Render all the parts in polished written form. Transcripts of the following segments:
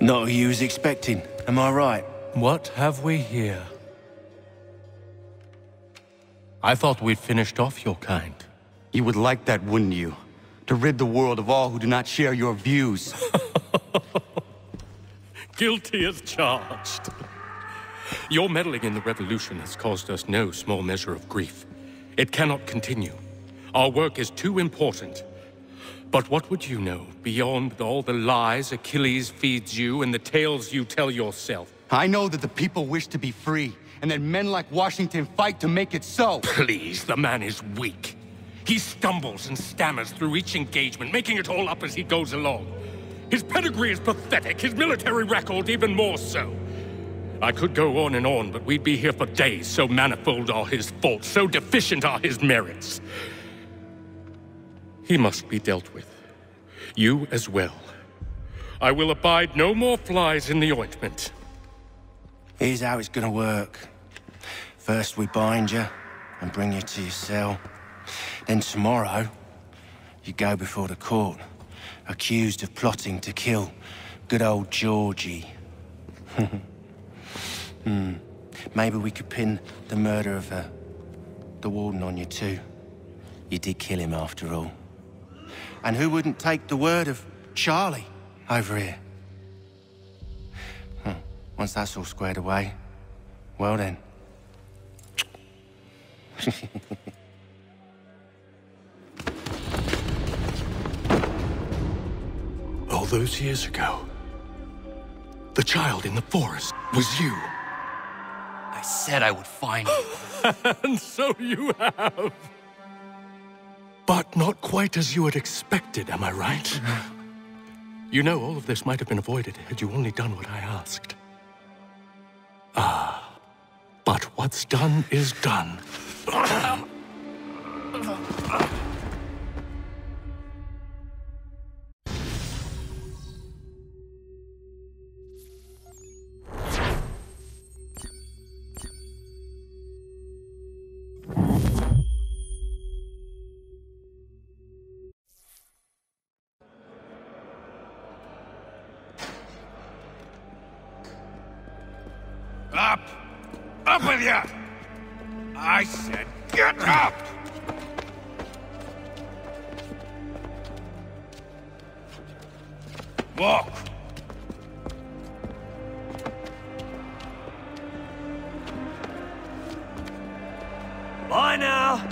Not who you was expecting, am I right? What have we here? I thought we'd finished off your kind. You would like that, wouldn't you? To rid the world of all who do not share your views. Guilty as charged. Your meddling in the revolution has caused us no small measure of grief. It cannot continue. Our work is too important. But what would you know beyond all the lies Achilles feeds you and the tales you tell yourself? I know that the people wish to be free, and that men like Washington fight to make it so. Please, the man is weak. He stumbles and stammers through each engagement, making it all up as he goes along. His pedigree is pathetic, his military record even more so. I could go on and on, but we'd be here for days, so manifold are his faults, so deficient are his merits. He must be dealt with. You as well. I will abide no more flies in the ointment. Here's how it's gonna work. First we bind you and bring you to your cell. Then tomorrow, you go before the court, accused of plotting to kill good old Georgie. Maybe we could pin the murder of the warden on you too. You did kill him after all. And who wouldn't take the word of Charlie over here? Once that's all squared away, well then. All those years ago, the child in the forest was you. I said I would find you. And so you have. But not quite as you had expected, am I right? You know, all of this might have been avoided had you only done what I asked. But what's done is done. Up! Up with you! I said get up! Walk! Bye now!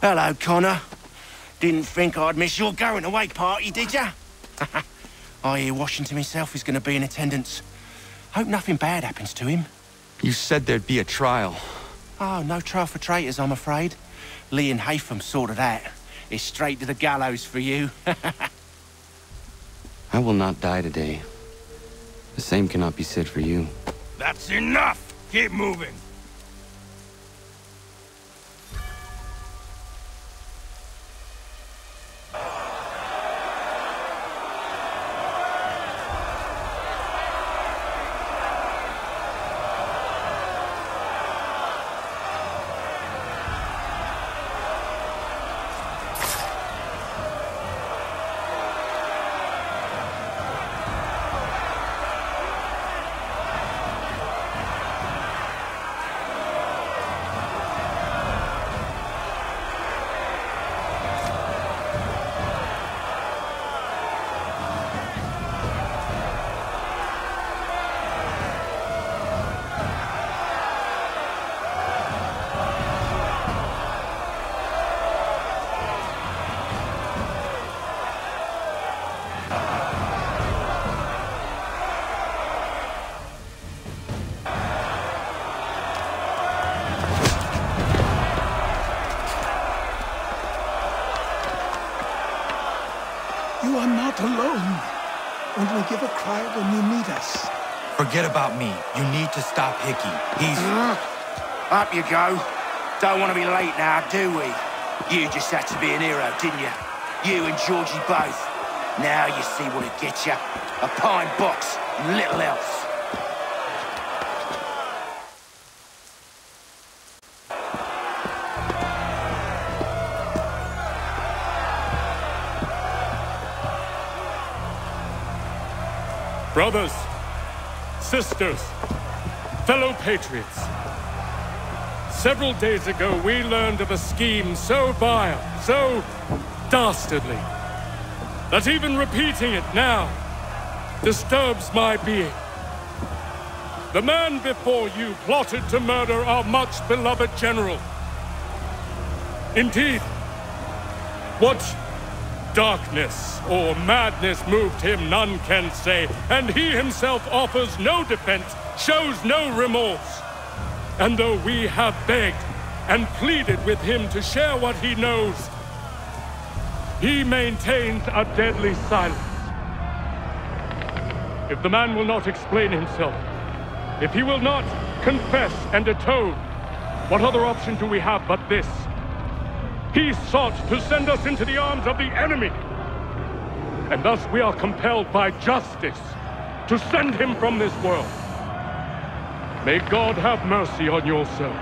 Hello, Connor. Didn't think I'd miss your going away party, did ya? I hear Washington himself is going to be in attendance. Hope nothing bad happens to him. You said there'd be a trial. Oh, no trial for traitors, I'm afraid. Lee and Haytham sorted that. It's straight to the gallows for you. I will not die today. The same cannot be said for you. That's enough! Keep moving! give a cry when you need us. Forget about me. You need to stop Hickey. He's... Up you go. Don't want to be late now, do we? You just had to be an hero, didn't you? You and Georgie both. Now you see what it gets you. A pine box and little else. Brothers, sisters, fellow patriots. Several days ago, we learned of a scheme so vile, so dastardly, that even repeating it now disturbs my being. The man before you plotted to murder our much-beloved general. Indeed, what darkness or madness moved him, none can say, and he himself offers no defense, shows no remorse. And though we have begged and pleaded with him to share what he knows, he maintains a deadly silence. If the man will not explain himself, if he will not confess and atone, what other option do we have but this? He sought to send us into the arms of the enemy. And thus we are compelled by justice to send him from this world. May God have mercy on your soul.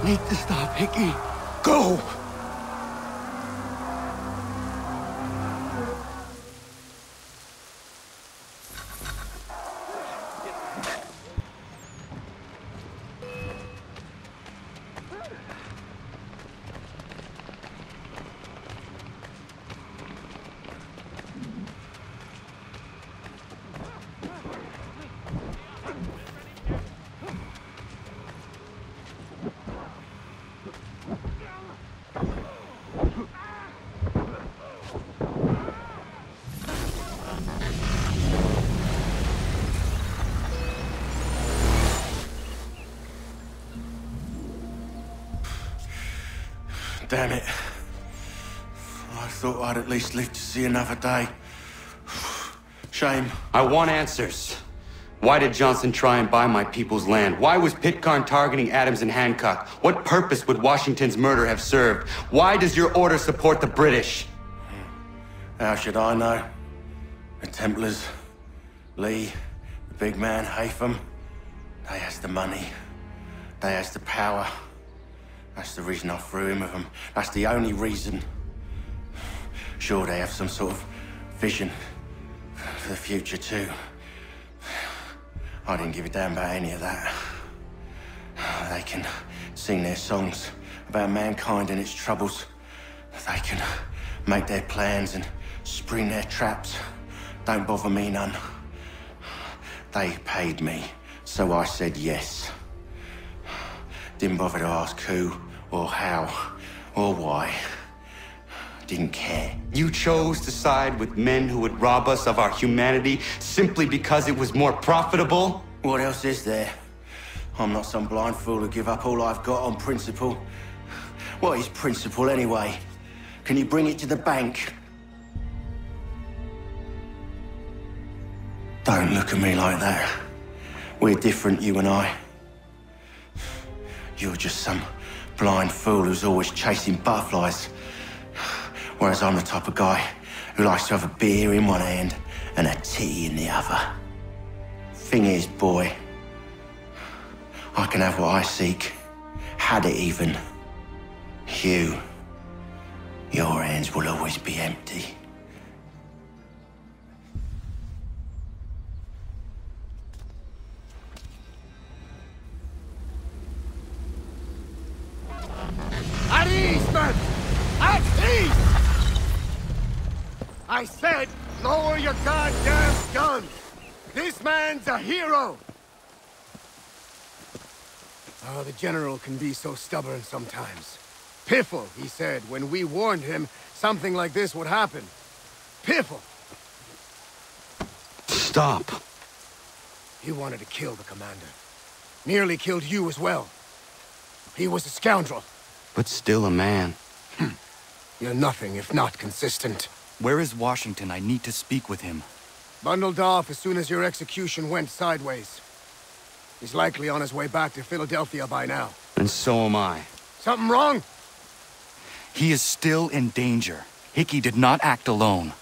Need to stop Hickey. Go! Damn it. I thought I'd at least live to see another day. Shame. I want answers. Why did Johnson try and buy my people's land? Why was Pitcairn targeting Adams and Hancock? What purpose would Washington's murder have served? Why does your order support the British? How should I know? The Templars, Lee, the big man, Haytham, they has the money. They has the power. That's the reason I threw in with them. That's the only reason. Sure, they have some sort of vision for the future too. I didn't give a damn about any of that. They can sing their songs about mankind and its troubles. They can make their plans and spring their traps. Don't bother me none. They paid me, so I said yes. Didn't bother to ask who, or how, or why. Didn't care. You chose to side with men who would rob us of our humanity simply because it was more profitable? What else is there? I'm not some blind fool to give up all I've got on principle. What is principle anyway? Can you bring it to the bank? Don't look at me like that. We're different, you and I. You're just some blind fool who's always chasing butterflies. Whereas I'm the type of guy who likes to have a beer in one hand and a tea in the other. Thing is, boy, I can have what I seek. Had it even. Your hands will always be empty. At ease, men! At ease! I said, lower your goddamn guns! This man's a hero! Oh, the General can be so stubborn sometimes. Piffle, he said, when we warned him something like this would happen. Piffle! Stop. He wanted to kill the commander. Nearly killed you as well. He was a scoundrel. But still a man. You're nothing if not consistent. Where is Washington? I need to speak with him. Bundled off as soon as your execution went sideways. He's likely on his way back to Philadelphia by now. And so am I. Something wrong? He is still in danger. Hickey did not act alone.